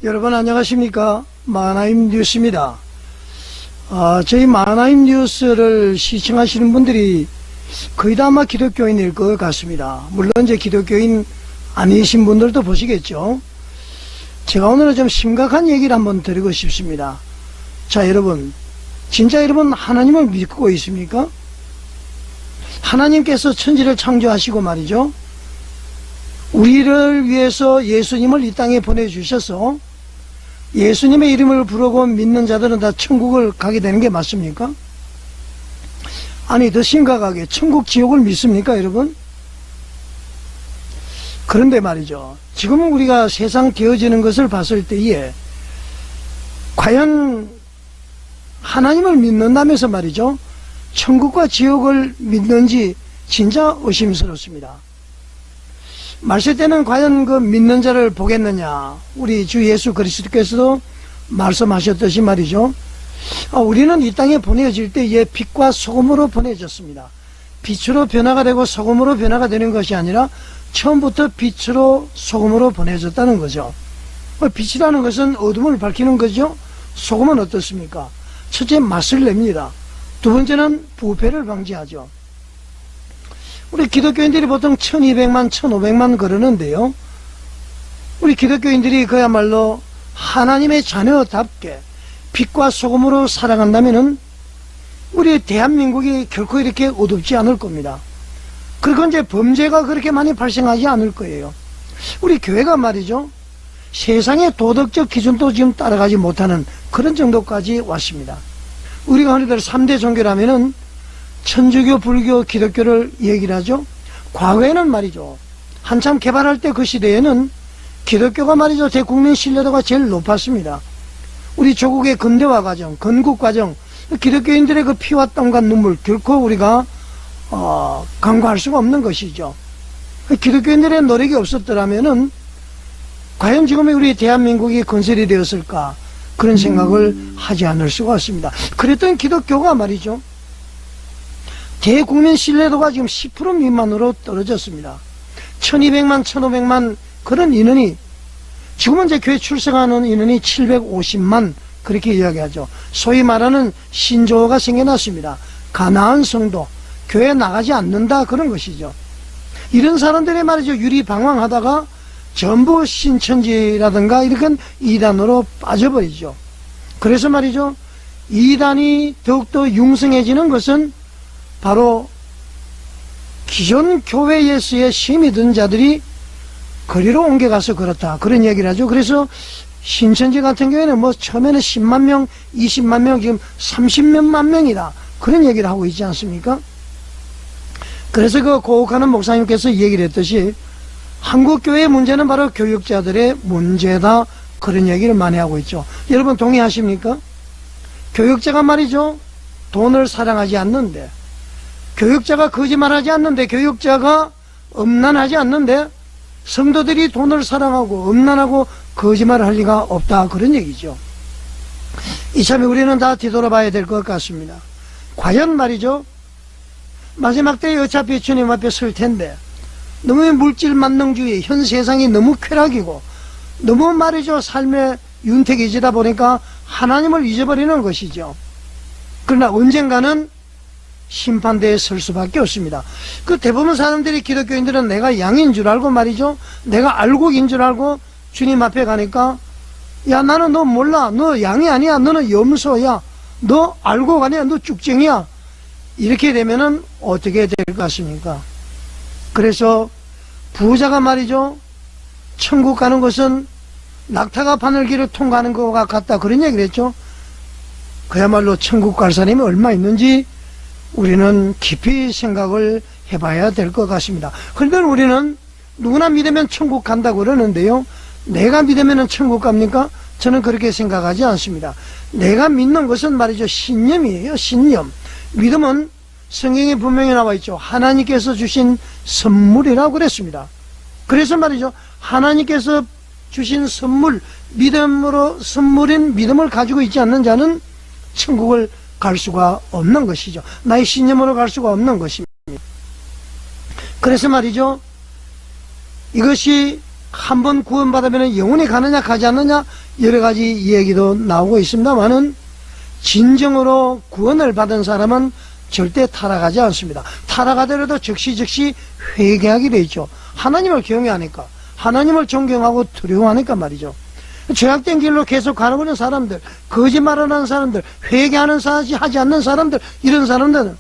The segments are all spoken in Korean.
여러분 안녕하십니까? 마하나임 뉴스입니다. 저희 마하나임 뉴스를 시청하시는 분들이 거의 다 아마 기독교인일 것 같습니다. 물론 이제 기독교인 아니신 분들도 보시겠죠. 제가 오늘은 좀 심각한 얘기를 한번 드리고 싶습니다. 자, 여러분, 진짜 여러분 하나님을 믿고 있습니까? 하나님께서 천지를 창조하시고 말이죠, 우리를 위해서 예수님을 이 땅에 보내주셔서 예수님의 이름을 부르고 믿는 자들은 다 천국을 가게 되는 게 맞습니까? 아니, 더 심각하게 천국 지옥을 믿습니까, 여러분? 그런데 말이죠, 지금 우리가 세상 되어지는 것을 봤을 때에 과연 하나님을 믿는다면서 말이죠, 천국과 지옥을 믿는지 진짜 의심스럽습니다. 말세 때는 과연 그 믿는 자를 보겠느냐, 우리 주 예수 그리스도께서도 말씀하셨듯이 말이죠, 우리는 이 땅에 보내질 때에 빛과 소금으로 보내졌습니다. 빛으로 변화가 되고 소금으로 변화가 되는 것이 아니라 처음부터 빛으로 소금으로 보내졌다는 거죠. 빛이라는 것은 어둠을 밝히는 거죠. 소금은 어떻습니까? 첫째, 맛을 냅니다. 두 번째는 부패를 방지하죠. 우리 기독교인들이 보통 1200만, 1500만 그러는데요, 우리 기독교인들이 그야말로 하나님의 자녀답게 빛과 소금으로 살아간다면은 우리 대한민국이 결코 이렇게 어둡지 않을 겁니다. 그리고 이제 범죄가 그렇게 많이 발생하지 않을 거예요. 우리 교회가 말이죠, 세상의 도덕적 기준도 지금 따라가지 못하는 그런 정도까지 왔습니다. 우리가 흔히들 3대 종교라면은 천주교, 불교, 기독교를 얘기를 하죠. 과거에는 말이죠, 한참 개발할 때 그 시대에는 기독교가 말이죠, 대국민 신뢰도가 제일 높았습니다. 우리 조국의 근대화 과정, 건국 과정, 기독교인들의 그 피와 땀과 눈물 결코 우리가 간과할 수가 없는 것이죠. 기독교인들의 노력이 없었더라면은 과연 지금의 우리 대한민국이 건설이 되었을까, 그런 생각을 하지 않을 수가 없습니다. 그랬던 기독교가 말이죠, 대국민 신뢰도가 지금 10% 미만으로 떨어졌습니다. 1200만, 1500만 그런 인원이, 지금은 이제 교회 출석하는 인원이 750만 그렇게 이야기하죠. 소위 말하는 신조어가 생겨났습니다. 가나안 성도, 교회 나가지 않는다, 그런 것이죠. 이런 사람들이 말이죠, 유리방황하다가 전부 신천지라든가 이런 이단으로 빠져버리죠. 그래서 말이죠, 이단이 더욱더 융성해지는 것은 바로 기존 교회에서의 힘이 든 자들이 거리로 옮겨가서 그렇다, 그런 얘기를 하죠. 그래서 신천지 같은 경우에는 뭐 처음에는 10만 명, 20만 명, 지금 30몇만 명이다, 그런 얘기를 하고 있지 않습니까? 그래서 그 고혹하는 목사님께서 얘기를 했듯이 한국교회의 문제는 바로 교육자들의 문제다, 그런 얘기를 많이 하고 있죠. 여러분 동의하십니까? 교육자가 말이죠, 돈을 사랑하지 않는데, 교육자가 거짓말하지 않는데, 교육자가 음란하지 않는데 성도들이 돈을 사랑하고 음란하고 거짓말을 할 리가 없다, 그런 얘기죠. 이참에 우리는 다 뒤돌아봐야 될 것 같습니다. 과연 말이죠, 마지막 때에 어차피 주님 앞에 설 텐데 너무 물질 만능주의, 현 세상이 너무 쾌락이고 너무 말이죠, 삶의 윤택해지다 보니까 하나님을 잊어버리는 것이죠. 그러나 언젠가는 심판대에 설 수밖에 없습니다. 그 대부분 사람들이, 기독교인들은 내가 양인 줄 알고 말이죠, 내가 알곡인 줄 알고 주님 앞에 가니까, 야, 나는 너 몰라, 너 양이 아니야, 너는 염소야, 너 알곡 아니야, 너 쭉쟁이야, 이렇게 되면은 어떻게 될 것 같습니까? 그래서 부자가 말이죠, 천국 가는 것은 낙타가 바늘길을 통과하는 것과 같다, 그런 얘기를 했죠. 그야말로 천국 갈 사람이 얼마 있는지 우리는 깊이 생각을 해봐야 될 것 같습니다. 그런데 우리는 누구나 믿으면 천국 간다고 그러는데요, 내가 믿으면 천국 갑니까? 저는 그렇게 생각하지 않습니다. 내가 믿는 것은 말이죠, 신념이에요. 신념. 믿음은 성경에 분명히 나와 있죠. 하나님께서 주신 선물이라고 그랬습니다. 그래서 말이죠, 하나님께서 주신 선물, 믿음으로 선물인 믿음을 가지고 있지 않는 자는 천국을 갈 수가 없는 것이죠. 나의 신념으로 갈 수가 없는 것입니다. 그래서 말이죠, 이것이 한번 구원받으면 영원히 가느냐 가지 않느냐 여러 가지 얘기도 나오고 있습니다만은 진정으로 구원을 받은 사람은 절대 타락하지 않습니다. 타락하더라도 즉시 회개하게 돼 있죠. 하나님을 경외하니까, 하나님을 존경하고 두려워하니까 말이죠. 죄악된 길로 계속 가고 있는 사람들, 거짓말하는 사람들, 회개하는 사람이 하지 않는 사람들, 이런 사람들은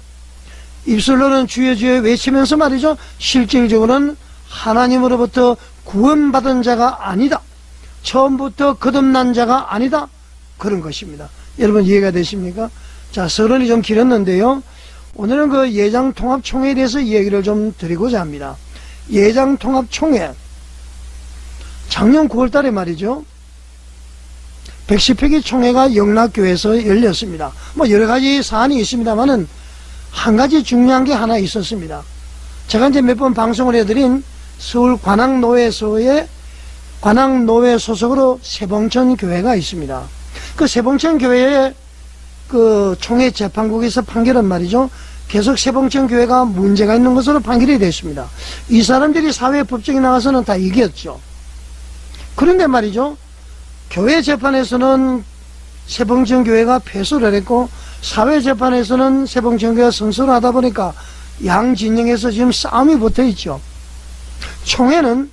입술로는 주여 주여 외치면서 말이죠, 실질적으로는 하나님으로부터 구원받은 자가 아니다, 처음부터 거듭난 자가 아니다, 그런 것입니다. 여러분 이해가 되십니까? 자, 서론이 좀 길었는데요, 오늘은 그 예장통합총회에 대해서 얘기를 좀 드리고자 합니다. 예장통합총회, 작년 9월달에 말이죠, 110회기 총회가 영락교회에서 열렸습니다. 뭐 여러 가지 사안이 있습니다만은 한 가지 중요한 게 하나 있었습니다. 제가 이제 몇 번 방송을 해드린 서울 관악노회소의 관악노회 소속으로 세봉천 교회가 있습니다. 그 세봉천 교회의 그 총회 재판국에서 판결은 말이죠, 계속 세봉천 교회가 문제가 있는 것으로 판결이 됐습니다. 이 사람들이 사회법정에 나가서는 다 이겼죠. 그런데 말이죠, 교회 재판에서는 세봉천 교회가 패소를 했고 사회재판에서는 세봉천 교회가 승소를 하다 보니까 양 진영에서 지금 싸움이 붙어 있죠. 총회는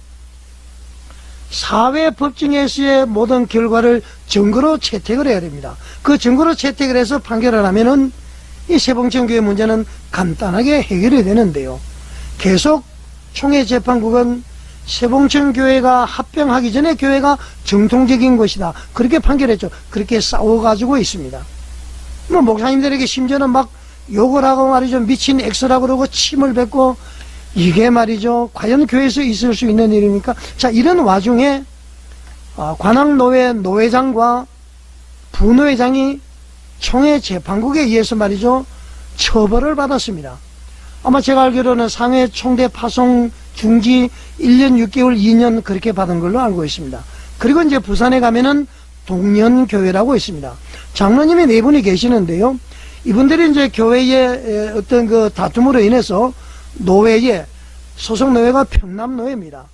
사회법정에서의 모든 결과를 증거로 채택을 해야 됩니다. 그 증거로 채택을 해서 판결을 하면은 이 세봉천 교회 문제는 간단하게 해결이 되는데요, 계속 총회 재판국은 세봉천 교회가 합병하기 전에 교회가 정통적인 것이다, 그렇게 판결했죠. 그렇게 싸워가지고 있습니다. 뭐 목사님들에게 심지어는 막 욕을 하고 말이죠, 미친 엑스라고 그러고 침을 뱉고, 이게 말이죠 과연 교회에서 있을 수 있는 일입니까? 자, 이런 와중에 관악노회 노회장과 부노회장이 총회 재판국에 의해서 말이죠 처벌을 받았습니다. 아마 제가 알기로는 상해 총대 파송 중지 1년 6개월 2년 그렇게 받은 걸로 알고 있습니다. 그리고 이제 부산에 가면은 동년교회라고 있습니다. 장로님이 네 분이 계시는데요, 이분들이 이제 교회의 어떤 그 다툼으로 인해서 노회에 소속 노회가 평남노회입니다.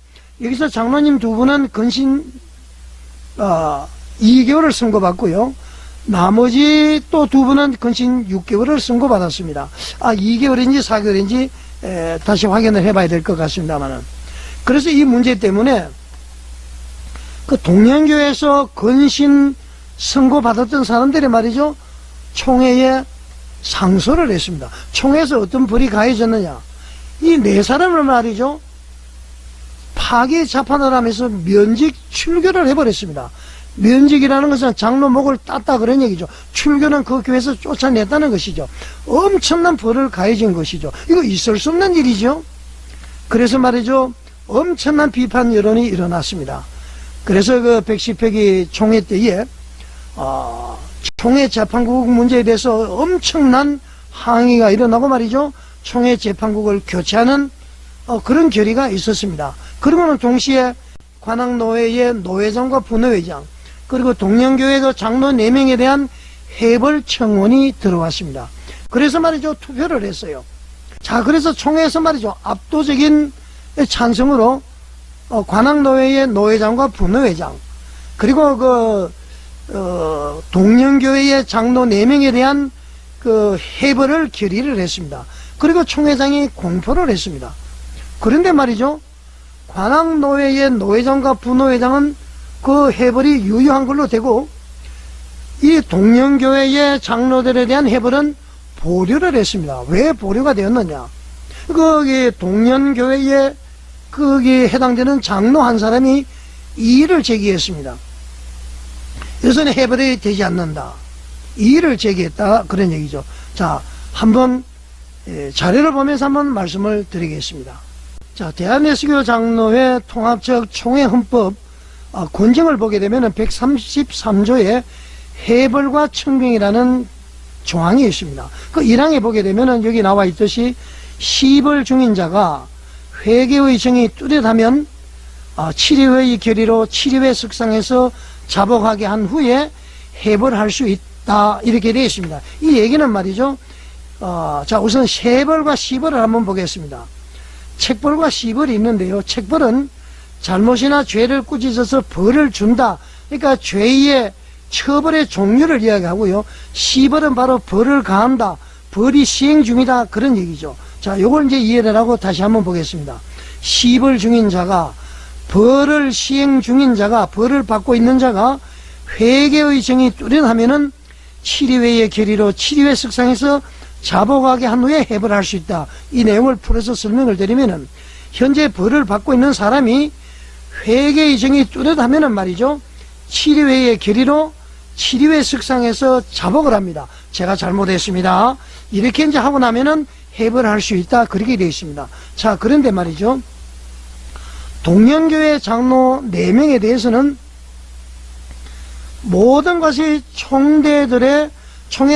여기서 장로님 두 분은 근신 2개월을 선고받고요, 나머지 또 두 분은 근신 6개월을 선고받았습니다. 2개월인지 4개월인지 다시 확인을 해봐야 될 것 같습니다만은. 그래서 이 문제 때문에 그 동년교회에서 근신 선고받았던 사람들이 말이죠 총회에 상소를 했습니다. 총회에서 어떤 벌이 가해졌느냐, 이 네 사람을 말이죠 파기 재판을 하면서 면직 출교를 해버렸습니다. 면직이라는 것은 장로 목을 땄다 그런 얘기죠. 출교는 그 교회에서 쫓아냈다는 것이죠. 엄청난 벌을 가해진 것이죠. 이거 있을 수 없는 일이죠. 그래서 말이죠 엄청난 비판 여론이 일어났습니다. 그래서 그 110회기 총회 때에 총회 재판국 문제에 대해서 엄청난 항의가 일어나고 말이죠 총회 재판국을 교체하는 그런 결의가 있었습니다. 그러고는 동시에 관악노회의 노회장과 부노회장 그리고 동년교회도 장로 4명에 대한 해벌 청원이 들어왔습니다. 그래서 말이죠 투표를 했어요. 자, 그래서 총회에서 말이죠 압도적인 찬성으로 관악노회의 노회장과 부노회장 그리고 그 동년교회의 장로 4명에 대한 그 해벌을 결의를 했습니다. 그리고 총회장이 공포를 했습니다. 그런데 말이죠 관악노회의 노회장과 부노회장은 그 해벌이 유효한 걸로 되고 이 동년교회의 장로들에 대한 해벌은 보류를 했습니다. 왜 보류가 되었느냐, 거기 동년교회에 거기에 해당되는 장로 한 사람이 이의를 제기했습니다. 여기서는 해벌이 되지 않는다, 이의를 제기했다, 그런 얘기죠. 자, 한번 자료를 보면서 한번 말씀을 드리겠습니다. 자, 대한예수교 장로회 통합적 총회 헌법 권정을 보게 되면 133조에 해벌과 청빙이라는 조항이 있습니다. 그 1항에 보게 되면 여기 나와 있듯이 시벌 중인 자가 회개의 정이 뚜렷하면 7회의 결의로 7회 석상에서 자복하게 한 후에 해벌할 수 있다, 이렇게 되어 있습니다. 이 얘기는 말이죠 자, 우선 세벌과 시벌을 한번 보겠습니다. 책벌과 시벌이 있는데요, 책벌은 잘못이나 죄를 꾸짖어서 벌을 준다. 그러니까 죄의 처벌의 종류를 이야기하고요. 시벌은 바로 벌을 가한다. 벌이 시행 중이다. 그런 얘기죠. 자, 요걸 이제 이해를 하고 다시 한번 보겠습니다. 시벌 중인 자가, 벌을 시행 중인 자가, 벌을 받고 있는 자가 회개의 정이 뚜렷하면은 7위회의 결의로 7위회 석상에서 자복하게 한 후에 해벌할 수 있다. 이 내용을 풀어서 설명을 드리면은, 현재 벌을 받고 있는 사람이 회개의 정이 뚜렷하면은 말이죠, 7위회의 결의로 7위회 석상에서 자복을 합니다. 제가 잘못했습니다. 이렇게 이제 하고 나면은 해벌할 수 있다. 그렇게 되어 있습니다. 자, 그런데 말이죠, 동년교회 장로 4명에 대해서는 모든 것이 총회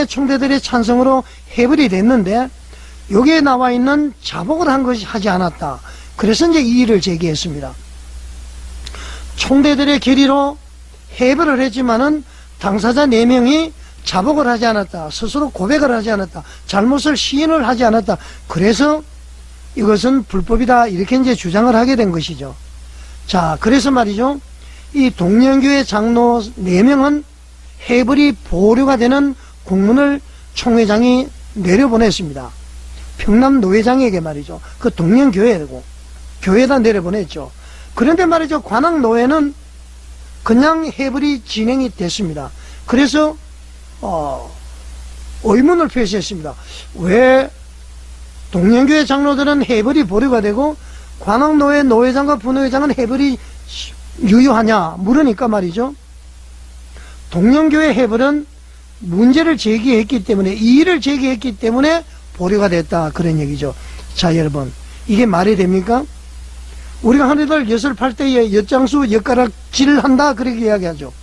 총대들의 찬성으로 해벌이 됐는데, 여기에 나와 있는 자복을 한 것이 하지 않았다. 그래서 이제 이의를 제기했습니다. 총대들의 결의로 해벌을 했지만은 당사자 4명이 자복을 하지 않았다. 스스로 고백을 하지 않았다. 잘못을 시인을 하지 않았다. 그래서 이것은 불법이다. 이렇게 이제 주장을 하게 된 것이죠. 자, 그래서 말이죠, 이 동년교회 장로 4명은 해벌이 보류가 되는 공문을 총회장이 내려보냈습니다. 평남 노회장에게 말이죠. 그 동년교회고 교회에다 내려보냈죠. 그런데 말이죠, 관악노회는 그냥 해벌이 진행이 됐습니다. 그래서 의문을 표시했습니다. 왜 동년교회 장로들은 해벌이 보류가 되고 관악노회 노회장과 부노회장은 해벌이 유효하냐 물으니까 말이죠, 동년교회 해벌은 문제를 제기했기 때문에, 이의를 제기했기 때문에 보류가 됐다. 그런 얘기죠. 자, 여러분, 이게 말이 됩니까? 우리가 흔히들 엿을 팔 때에 엿장수 엿가락질을 한다. 그렇게 이야기하죠.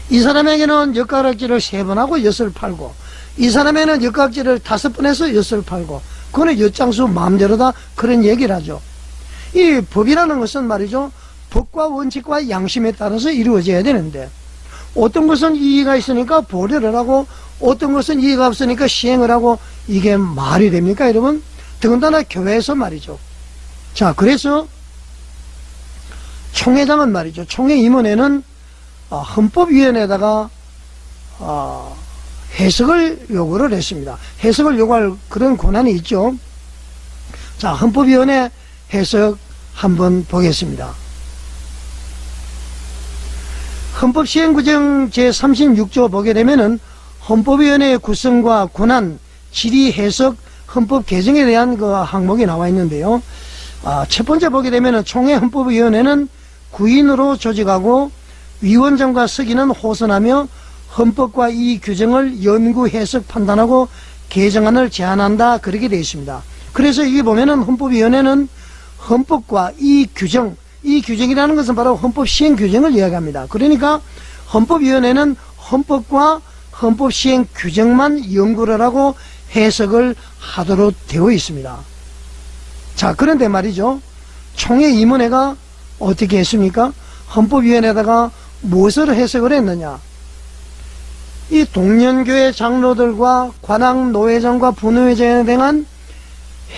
이 사람에게는 엿가락질을 3번 하고 엿을 팔고, 이 사람에게는 엿가락질을 5번 해서 엿을 팔고, 그거는 엿장수 마음대로다. 그런 얘기를 하죠. 이 법이라는 것은 말이죠, 법과 원칙과 양심에 따라서 이루어져야 되는데, 어떤 것은 이의가 있으니까 보류를 하고, 어떤 것은 이의가 없으니까 시행을 하고, 이게 말이 됩니까, 여러분? 더군다나 교회에서 말이죠. 자, 그래서 총회장은 말이죠, 총회 임원회는 헌법위원회에다가 해석을 요구를 했습니다. 해석을 요구할 그런 권한이 있죠. 자, 헌법위원회 해석 한번 보겠습니다. 헌법시행구정 제36조 보게 되면은 헌법위원회의 구성과 권한, 질의, 해석, 헌법 개정에 대한 그 항목이 나와 있는데요. 첫 번째 보게 되면은 총회 헌법위원회는 구인으로 조직하고 위원장과 서기는 호선하며 헌법과 이 규정을 연구, 해석, 판단하고 개정안을 제안한다. 그렇게 되어 있습니다. 그래서 여기 보면은 헌법위원회는 헌법과 이 규정, 이 규정이라는 것은 바로 헌법 시행 규정을 이야기합니다. 그러니까 헌법위원회는 헌법과 헌법 시행 규정만 연구를 하고 해석을 하도록 되어 있습니다. 자, 그런데 말이죠, 총회 임원회가 어떻게 했습니까? 헌법위원회에다가 무엇을 해석을 했느냐? 이 동년교회 장로들과 관악노회장과 부노회장에 대한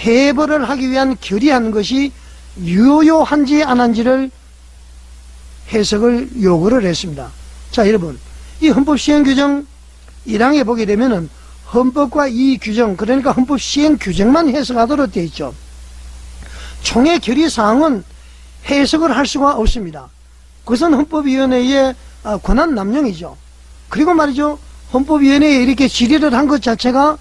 해벌을 하기 위한 결의한 것이 유효한지 안 한지를 해석을 요구를 했습니다. 자, 여러분, 이 헌법시행규정 1항에 보게 되면은 헌법과 이 규정, 그러니까 헌법 시행 규정만 해석하도록 되어 있죠. 총회 결의사항은 해석을 할 수가 없습니다. 그것은 헌법위원회의 권한 남용이죠. 그리고 말이죠, 헌법위원회에 이렇게 질의를 한 것 자체가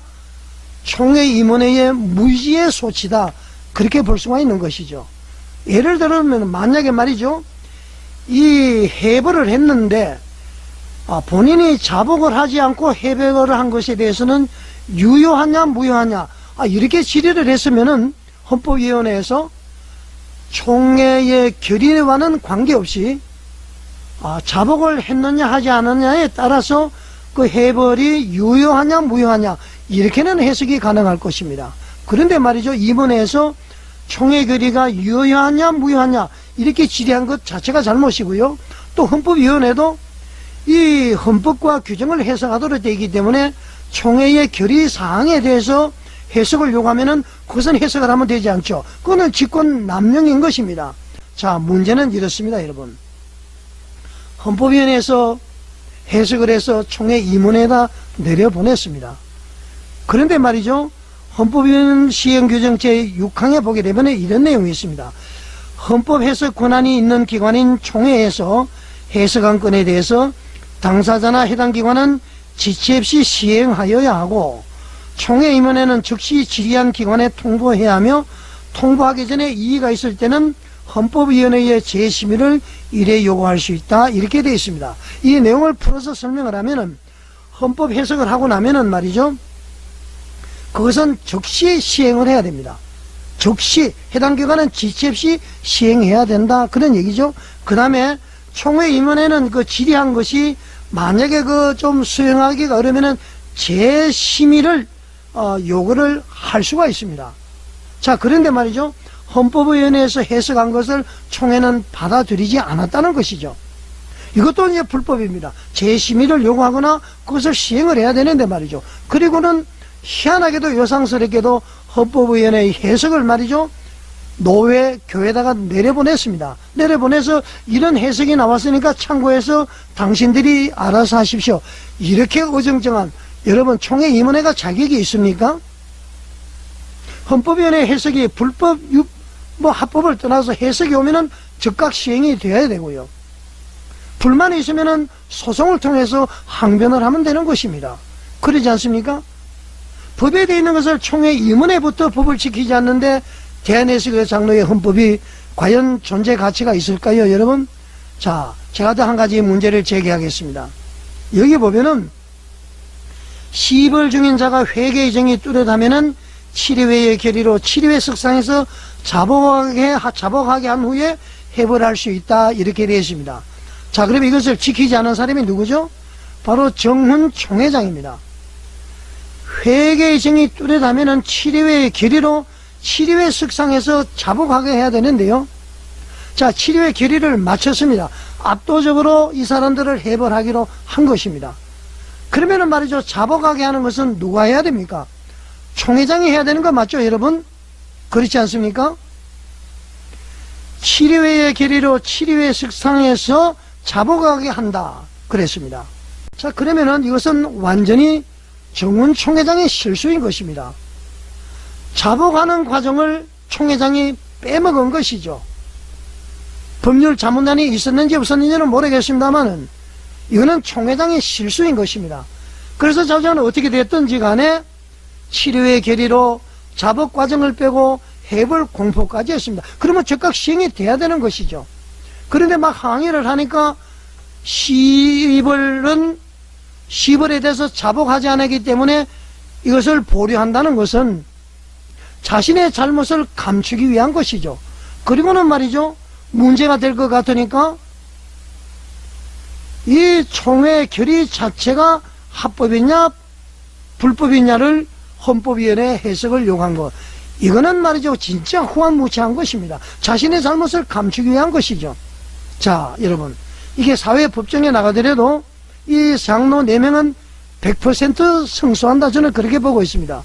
총회 임원회의 무지의 소치다. 그렇게 볼 수가 있는 것이죠. 예를 들면 만약에 말이죠, 이 해벌을 했는데 본인이 자복을 하지 않고 해벌을 한 것에 대해서는 유효하냐 무효하냐 이렇게 질의를 했으면은 헌법위원회에서 총회의 결의와는 관계없이 자복을 했느냐 하지 않느냐에 따라서 그 해벌이 유효하냐 무효하냐 이렇게는 해석이 가능할 것입니다. 그런데 말이죠, 이번에서 총회 결의가 유효하냐 무효하냐 이렇게 질의한 것 자체가 잘못이고요. 또 헌법위원회도 이 헌법과 규정을 해석하도록 되어 있기 때문에 총회의 결의 사항에 대해서 해석을 요구하면은 그것은 해석을 하면 되지 않죠. 그거는 직권 남용인 것입니다. 자, 문제는 이렇습니다, 여러분. 헌법위원회에서 해석을 해서 총회 임원에다 내려보냈습니다. 그런데 말이죠, 헌법위원 시행규정 제6항에 보게 되면 이런 내용이 있습니다. 헌법 해석 권한이 있는 기관인 총회에서 해석안 건에 대해서 당사자나 해당 기관은 지체 없이 시행하여야 하고, 총회 임원회는 즉시 질의한 기관에 통보해야 하며, 통보하기 전에 이의가 있을 때는 헌법위원회의 재심의를 이래 요구할 수 있다, 이렇게 되어 있습니다. 이 내용을 풀어서 설명을 하면은, 헌법 해석을 하고 나면은 말이죠, 그것은 즉시 시행을 해야 됩니다. 즉시 해당 기관은 지체 없이 시행해야 된다, 그런 얘기죠. 그 다음에 총회 임원회는 그 질의한 것이 만약에 그 좀 수행하기가 어려면은 재심의를 요구를 할 수가 있습니다. 자, 그런데 말이죠, 헌법위원회에서 해석한 것을 총회는 받아들이지 않았다는 것이죠. 이것도 이제 불법입니다. 재심의를 요구하거나 그것을 시행을 해야 되는데 말이죠. 그리고는 희한하게도 요상스럽게도 헌법위원회의 해석을 말이죠, 노회 교회에다가 내려보냈습니다. 내려보내서 이런 해석이 나왔으니까 참고해서 당신들이 알아서 하십시오. 이렇게 어정쩡한, 여러분 총회 임원회가 자격이 있습니까? 헌법위원회 해석이 불법, 합법을 떠나서 해석이 오면은 즉각 시행이 되어야 되고요. 불만이 있으면은 소송을 통해서 항변을 하면 되는 것입니다. 그러지 않습니까? 법에 되어 있는 것을 총회 임원회부터 법을 지키지 않는데 대한해석의 장로의 헌법이 과연 존재 가치가 있을까요, 여러분? 자, 제가 또 한 가지 문제를 제기하겠습니다. 여기 보면은 시벌 중인 자가 회개의 정이 뚜렷하면은 7회의 결의로 7회 석상에서 자복하게 한 후에 해벌할 수 있다, 이렇게 되어 있습니다. 자, 그럼 이것을 지키지 않은 사람이 누구죠? 바로 정훈 총회장입니다. 회개의 정이 뚜렷하면은 7회의 결의로 7회 석상에서 자복하게 해야 되는데요. 자, 7회 결의를 마쳤습니다. 압도적으로 이 사람들을 해벌하기로 한 것입니다. 그러면은 말이죠, 자복하게 하는 것은 누가 해야 됩니까? 총회장이 해야 되는 거 맞죠, 여러분? 그렇지 않습니까? 7회의 결의로 7회 석상에서 자복하게 한다, 그랬습니다. 자, 그러면은 이것은 완전히 정훈 총회장의 실수인 것입니다. 자복하는 과정을 총회장이 빼먹은 것이죠. 법률 자문단이 있었는지 없었는지는 모르겠습니다만은 이거는 총회장의 실수인 것입니다. 그래서 저자는 어떻게 됐든지 간에 7회의 결의로 자복 과정을 빼고 해벌 공포까지 했습니다. 그러면 즉각 시행이 돼야 되는 것이죠. 그런데 막 항의를 하니까 시벌에 대해서 자복하지 않았기 때문에 이것을 보류한다는 것은 자신의 잘못을 감추기 위한 것이죠. 그리고는 말이죠, 문제가 될 것 같으니까 이 총회 결의 자체가 합법이냐 불법이냐를 헌법위원회 해석을 요구한 것, 이거는 말이죠, 진짜 후한무치한 것입니다. 자신의 잘못을 감추기 위한 것이죠. 자, 여러분, 이게 사회법정에 나가더라도 이 장로 4명은 100% 승소한다, 저는 그렇게 보고 있습니다.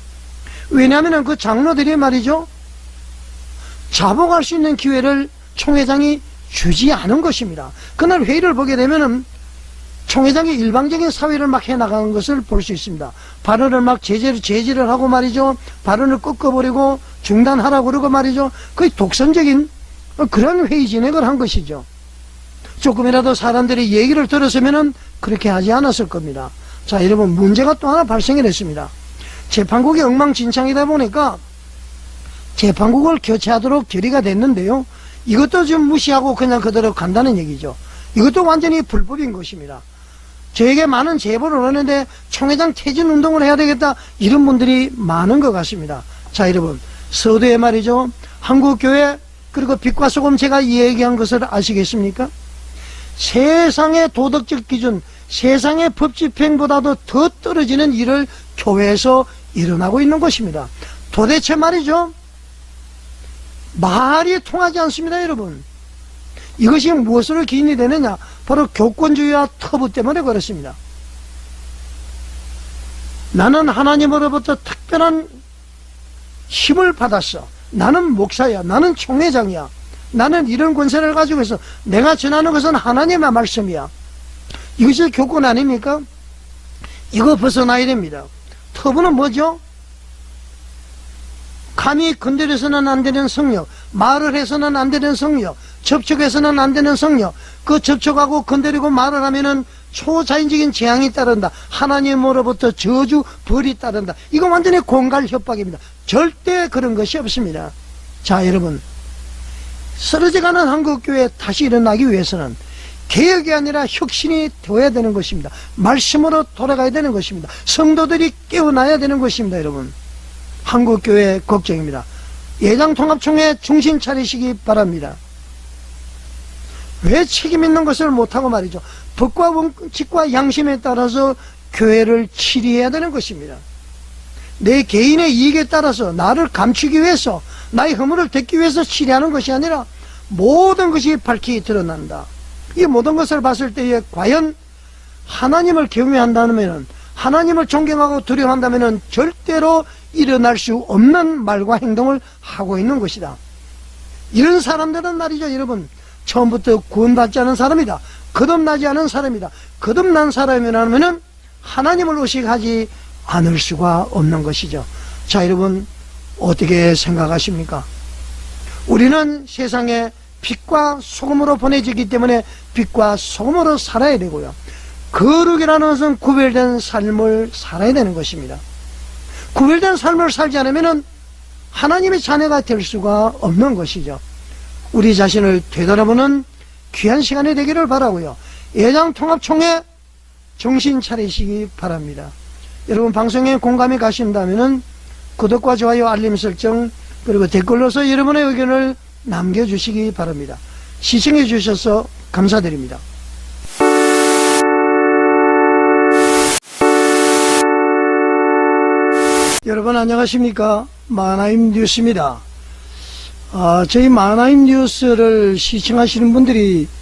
왜냐하면 그 장로들이 말이죠, 자복할 수 있는 기회를 총회장이 주지 않은 것입니다. 그날 회의를 보게 되면은 총회장이 일방적인 사회를 막 해나가는 것을 볼 수 있습니다. 발언을 막 제지를 하고 말이죠, 발언을 꺾어버리고 중단하라고 그러고 말이죠, 거의 독선적인 그런 회의 진행을 한 것이죠. 조금이라도 사람들이 얘기를 들었으면은 그렇게 하지 않았을 겁니다. 자, 여러분, 문제가 또 하나 발생을 했습니다. 재판국이 엉망진창이다 보니까 재판국을 교체하도록 결의가 됐는데요, 이것도 좀 무시하고 그냥 그대로 간다는 얘기죠. 이것도 완전히 불법인 것입니다. 저에게 많은 제보를 오는데 총회장 퇴진 운동을 해야 되겠다, 이런 분들이 많은 것 같습니다. 자, 여러분, 서두에 말이죠, 한국교회 그리고 빛과 소금, 제가 얘기한 것을 아시겠습니까? 세상의 도덕적 기준, 세상의 법 집행보다도 더 떨어지는 일을 교회에서 일어나고 있는 것입니다. 도대체 말이죠, 말이 통하지 않습니다, 여러분. 이것이 무엇으로 기인이 되느냐? 바로 교권주의와 터부 때문에 그렇습니다. 나는 하나님으로부터 특별한 힘을 받았어. 나는 목사야. 나는 총회장이야. 나는 이런 권세를 가지고 있어. 내가 전하는 것은 하나님의 말씀이야. 이것이 교권 아닙니까? 이거 벗어나야 됩니다. 터부는 뭐죠? 감히 건드려서는 안 되는 성령, 말을 해서는 안 되는 성령, 접촉해서는 안 되는 성령, 그 접촉하고 건드리고 말을 하면은 초자연적인 재앙이 따른다. 하나님으로부터 저주, 벌이 따른다. 이거 완전히 공갈 협박입니다. 절대 그런 것이 없습니다. 자, 여러분, 쓰러져가는 한국교회 다시 일어나기 위해서는 개혁이 아니라 혁신이 되어야 되는 것입니다. 말씀으로 돌아가야 되는 것입니다. 성도들이 깨어나야 되는 것입니다. 여러분, 한국교회 걱정입니다. 예장통합총회 중심 차리시기 바랍니다. 왜 책임 있는 것을 못하고 말이죠. 법과 원칙과 양심에 따라서 교회를 치리해야 되는 것입니다. 내 개인의 이익에 따라서 나를 감추기 위해서, 나의 허물을 덮기 위해서 치리하는 것이 아니라 모든 것이 밝히 드러난다. 이 모든 것을 봤을 때에 과연 하나님을 경외한다면, 하나님을 존경하고 두려워한다면 절대로 일어날 수 없는 말과 행동을 하고 있는 것이다. 이런 사람들은 말이죠, 여러분, 처음부터 구원받지 않은 사람이다. 거듭나지 않은 사람이다. 거듭난 사람이라면 하나님을 의식하지 않을 수가 없는 것이죠. 자, 여러분, 어떻게 생각하십니까? 우리는 세상에 빛과 소금으로 보내지기 때문에 빛과 소금으로 살아야 되고요. 거룩이라는 것은 구별된 삶을 살아야 되는 것입니다. 구별된 삶을 살지 않으면 하나님의 자녀가 될 수가 없는 것이죠. 우리 자신을 되돌아보는 귀한 시간이 되기를 바라고요. 예장통합총회 정신 차리시기 바랍니다. 여러분, 방송에 공감이 가신다면 구독과 좋아요, 알림 설정, 그리고 댓글로서 여러분의 의견을 남겨주시기 바랍니다. 시청해 주셔서 감사드립니다. 여러분 안녕하십니까? 마하나임 뉴스입니다. 저희 마하나임 뉴스를 시청하시는 분들이